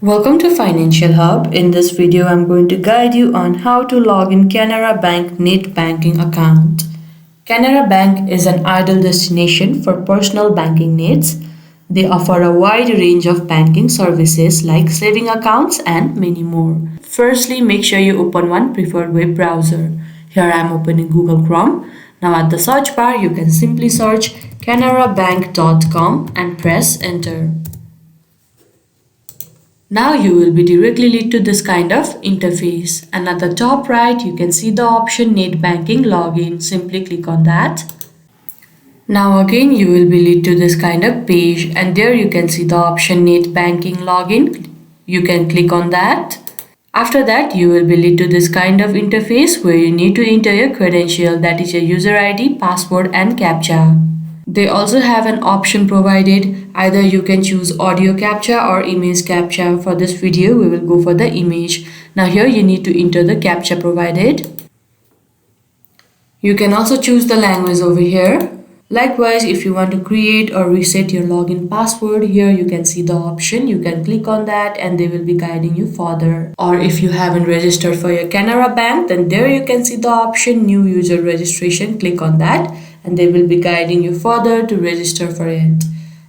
Welcome to Financial Hub. In this video, I'm going to guide you on how to log in Canara Bank net banking account. Canara Bank is an ideal destination for personal banking needs. They offer a wide range of banking services like saving accounts and many more. Firstly, make sure you open one preferred web browser. Here I am opening Google Chrome. Now at the search bar, you can simply search canarabank.com and press enter. Now you will be directly led to this kind of interface, and at the top right you can see the option Netbanking login. Simply click on that. Now again you will be led to this kind of page, and there you can see the option Netbanking login. You can click on that. After that you will be led to this kind of interface where you need to enter your credential, that is your user ID, password and CAPTCHA. They also have an option provided. Either you can choose audio captcha or image captcha. For this video, we will go for the image. Now here you need to enter the captcha provided. You can also choose the language over here. Likewise, if you want to create or reset your login password, here you can see the option. You can click on that and they will be guiding you further. Or if you haven't registered for your Canara Bank, then there you can see the option new user registration. Click on that and they will be guiding you further to register for it.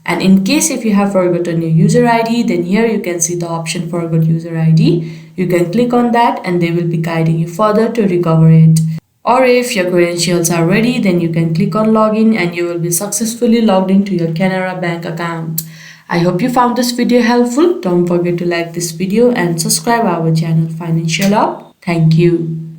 And in case if you have forgotten your user ID, then here you can see the option forgot user ID. You can click on that and they will be guiding you further to recover it. Or if your credentials are ready, then you can click on login and you will be successfully logged into your Canara Bank account. I hope you found this video helpful. Don't forget to like this video and subscribe our channel Financial Hub. Thank you.